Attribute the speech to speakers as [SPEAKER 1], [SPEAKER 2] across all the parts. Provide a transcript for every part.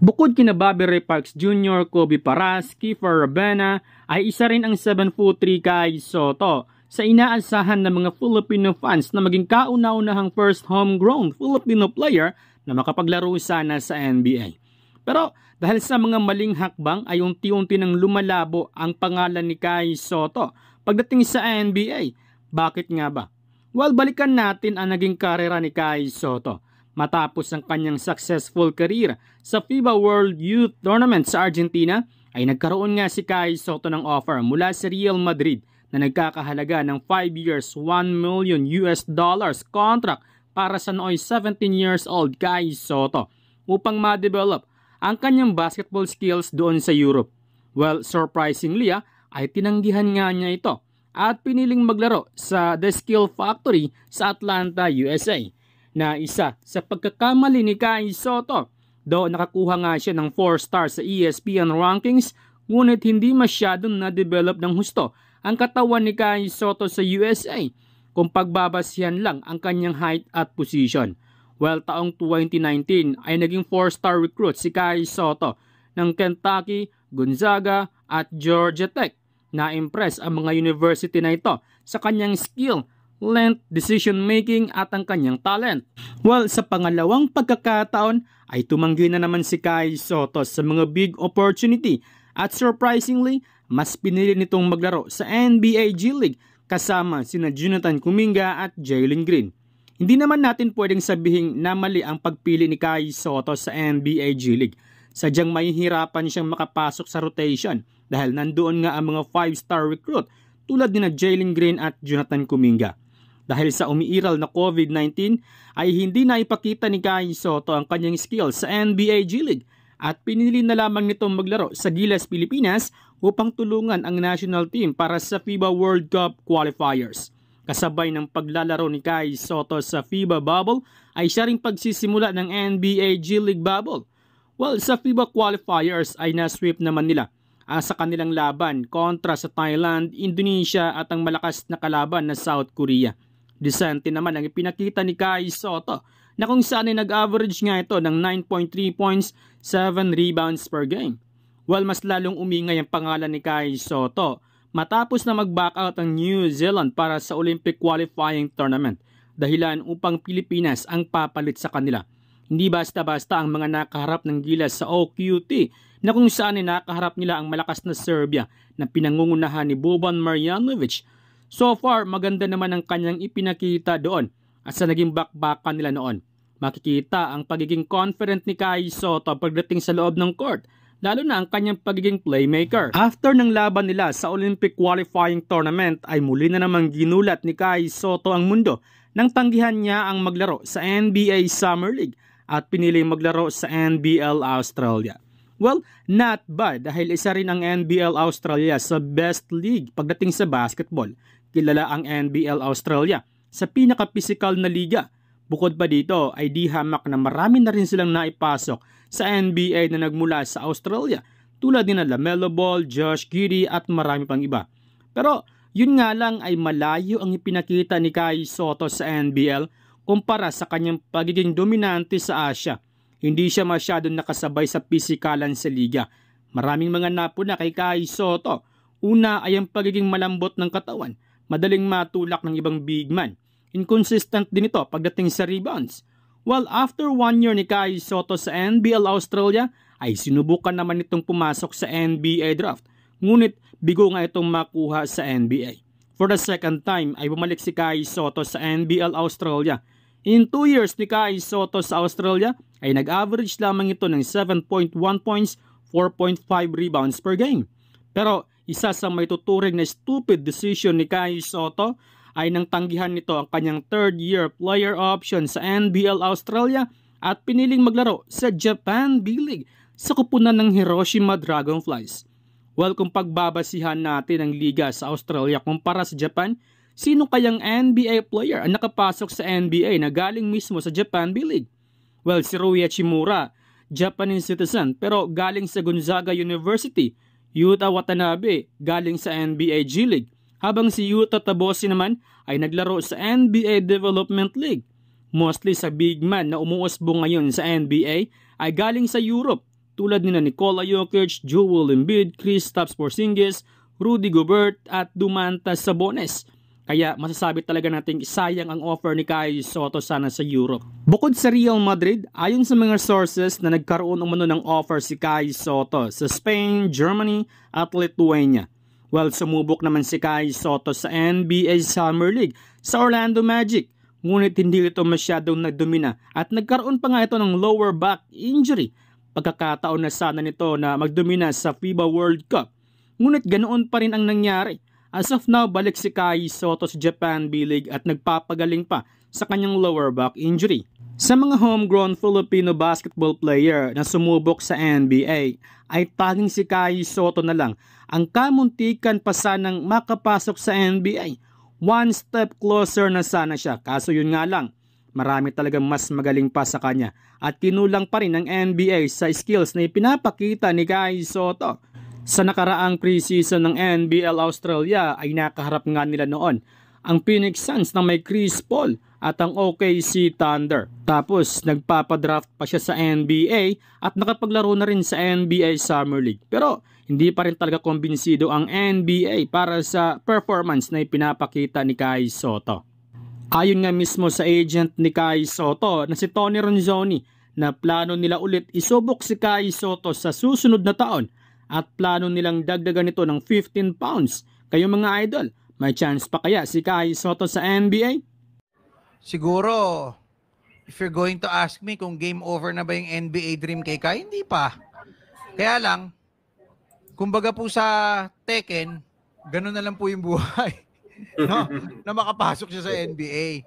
[SPEAKER 1] Bukod kina Bobby Ray Parks Jr., Kobe Paras, Kiefer Rabena, ay isa rin ang 7'3" Kai Sotto sa inaasahan ng mga Filipino fans na maging kauna-unahang first homegrown Filipino player na makapaglaro sana sa NBA. Pero dahil sa mga maling hakbang ay unti-unti nang lumalabo ang pangalan ni Kai Sotto pagdating sa NBA. Bakit nga ba? Well, balikan natin ang naging karera ni Kai Sotto. Matapos ang kanyang successful career sa FIBA World Youth Tournament sa Argentina, ay nagkaroon nga si Kai Sotto ng offer mula sa Real Madrid na nagkakahalaga ng 5 years, $1 million contract para sa nooy 17 years old Kai Sotto upang ma-develop ang kanyang basketball skills doon sa Europe. Well, surprisingly ay tinanggihan nga niya ito at piniling maglaro sa The Skill Factory sa Atlanta, USA. Na isa sa pagkakamali ni Kai Sotto, though nakakuha nga siya ng 4-star sa ESPN rankings, ngunit hindi masyadong na-develop ng husto ang katawan ni Kai Sotto sa USA kung pagbabasyan lang ang kanyang height at position. Well, taong 2019 ay naging 4-star recruit si Kai Sotto ng Kentucky, Gonzaga at Georgia Tech. Na-impress ang mga university na ito sa kanyang skill, length, decision-making at ang kanyang talent. Well, sa pangalawang pagkakataon ay tumanggi na naman si Kai Sotto sa mga big opportunity at surprisingly, mas pinili nitong maglaro sa NBA G League kasama sina Jonathan Kuminga at Jalen Green. Hindi naman natin pwedeng sabihin na mali ang pagpili ni Kai Sotto sa NBA G League. Sadyang mahihirapan siyang makapasok sa rotation dahil nandoon nga ang mga 5-star recruit tulad ni Jalen Green at Jonathan Kuminga. Dahil sa umiiral na COVID-19 ay hindi na ipakita ni Kai Sotto ang kanyang skills sa NBA G League at pinili na lamang nitong maglaro sa Gilas, Pilipinas upang tulungan ang national team para sa FIBA World Cup qualifiers. Kasabay ng paglalaro ni Kai Sotto sa FIBA Bubble ay siya ring pagsisimula ng NBA G League Bubble. Well, sa FIBA qualifiers ay na-sweep naman nila sa kanilang laban kontra sa Thailand, Indonesia at ang malakas na kalaban na South Korea. Decente naman ang ipinakita ni Kai Sotto na kung saan ay nag-average nga ito ng 9.3 points, 7 rebounds per game. Well, mas lalong umingay ang pangalan ni Kai Sotto matapos na mag-back out ang New Zealand para sa Olympic qualifying tournament, dahilan upang Pilipinas ang papalit sa kanila. Hindi basta-basta ang mga nakaharap ng Gilas sa OQT na kung saan ay nakaharap nila ang malakas na Serbia na pinangungunahan ni Boban Marjanovic. So far, maganda naman ang kanyang ipinakita doon at sa naging bakbakan nila noon. Makikita ang pagiging confident ni Kai Sotto pagdating sa loob ng court, lalo na ang kanyang pagiging playmaker. After ng laban nila sa Olympic qualifying tournament ay muli na namang ginulat ni Kai Sotto ang mundo nang tanggihan niya ang maglaro sa NBA Summer League at piniling maglaro sa NBL Australia. Well, not bad dahil isa rin ang NBL Australia sa best league pagdating sa basketball. Kilala ang NBL Australia sa pinaka-physical na liga. Bukod pa dito ay di hamak na marami na rin silang naipasok sa NBA na nagmula sa Australia tulad ni LaMelo Ball, Josh Giddey at marami pang iba. Pero yun nga lang ay malayo ang ipinakita ni Kai Sotto sa NBL kumpara sa kanyang pagiging dominante sa Asia. Hindi siya masyadong nakasabay sa pisikalan sa liga. Maraming mga napuna kay Kai Sotto. Una ay ang pagiging malambot ng katawan, madaling matulak ng ibang big man. Inconsistent din ito pagdating sa rebounds. Well, after 1 year ni Kai Sotto sa NBL Australia, ay sinubukan naman itong pumasok sa NBA draft. Ngunit bigo nga itong makuha sa NBA. For the second time ay bumalik si Kai Sotto sa NBL Australia. In 2 years ni Kai Sotto sa Australia, ay nag-average lamang ito ng 7.1 points, 4.5 rebounds per game. Pero isa sa may tuturing na stupid decision ni Kai Sotto ay nang tanggihan nito ang kanyang third-year player option sa NBL Australia at piniling maglaro sa Japan B-League sa kupunan ng Hiroshima Dragonflies. Well, kung pagbabasihan natin ang liga sa Australia kumpara sa Japan, sino kayang NBA player ang nakapasok sa NBA na galing mismo sa Japan B-League? Well, si Rui Hachimura, Japanese citizen pero galing sa Gonzaga University. Yuta Watanabe, galing sa NBA G League. Habang si Yuta Tabosi naman ay naglaro sa NBA Development League. Mostly sa big man na umuusbong ngayon sa NBA ay galing sa Europe tulad nina Nikola Jokic, Joel Embiid, Kristaps Porzingis, Rudy Gobert at Domantas Sabonis. Kaya masasabi talaga nating sayang ang offer ni Kai Sotto sana sa Europe. Bukod sa Real Madrid, ayon sa mga sources na nagkaroon umano ng offer si Kai Sotto sa Spain, Germany at Lithuania. Well, sumubok naman si Kai Sotto sa NBA Summer League sa Orlando Magic. Ngunit hindi ito masyadong nagdomina at nagkaroon pa nga ito ng lower back injury. Pagkakataon na sana nito na magdomina sa FIBA World Cup. Ngunit ganoon pa rin ang nangyari. As of now, balik si Kai Sotto sa Japan B-League at nagpapagaling pa sa kanyang lower back injury. Sa mga homegrown Filipino basketball player na sumubok sa NBA, ay tanging si Kai Sotto na lang ang kamuntikan pa sanang makapasok sa NBA. One step closer na sana siya, kaso yun nga lang, marami talagang mas magaling pa sa kanya at kinulang pa rin ng NBA sa skills na ipinapakita ni Kai Sotto. Sa nakaraang preseason ng NBL Australia ay nakaharap nga nila noon ang Phoenix Suns na may Chris Paul at ang OKC Thunder. Tapos nagpapadraft pa siya sa NBA at nakapaglaro na rin sa NBA Summer League. Pero hindi pa rin talaga kumbinsido ang NBA para sa performance na ipinapakita ni Kai Sotto. Ayon nga mismo sa agent ni Kai Sotto na si Tony Ronzoni na plano nila ulit isubok si Kai Sotto sa susunod na taon at plano nilang dagdagan ito ng 15 pounds. Kayo mga idol, may chance pa kaya si Kai Sotto sa NBA?
[SPEAKER 2] Siguro, if you're going to ask me kung game over na ba yung NBA dream kay Kai, hindi pa. Kaya lang, kumbaga po sa Tekken, ganun na lang po yung buhay. No? Na makapasok siya sa NBA.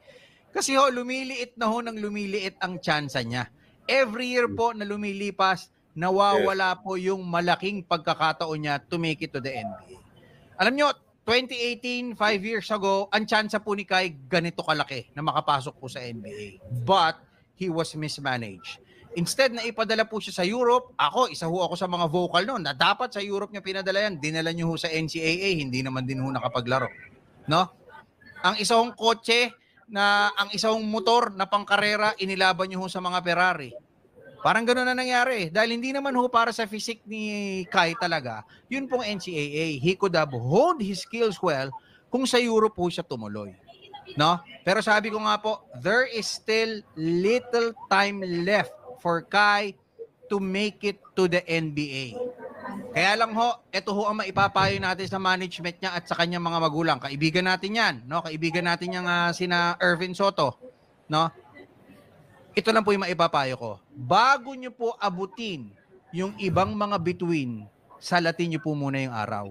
[SPEAKER 2] Kasi lumiliit na ng lumiliit ang tsansa niya. Every year po na lumilipas, nawawala po yung malaking pagkakataon niya to make it to the NBA. Alam nyo, 2018, 5 years ago, ang tsansa po ni Kai ganito kalaki na makapasok po sa NBA. But, he was mismanaged. Instead na ipadala po siya sa Europe, isa ako sa mga vocal noon, na dapat sa Europe niya pinadala yan, dinala niyo sa NCAA, hindi naman din nakapaglaro. No? Ang isang kotse, ang isang motor na pangkarera, inilaban niyo sa mga Ferrari. Parang gano'n na nangyari. Dahil hindi naman para sa physique ni Kai talaga, yun pong NCAA. He could have honed his skills well kung sa Europe po siya tumuloy. No? Pero sabi ko nga po, there is still little time left for Kai to make it to the NBA. Kaya lang ito ang maipapayo natin sa management niya at sa kanyang mga magulang. Kaibigan natin yan. No? Kaibigan natin yung sina Ervin Soto. No? Ito lang po yung maipapayo ko. Bago nyo po abutin yung ibang mga bituin, salatin nyo po muna yung araw.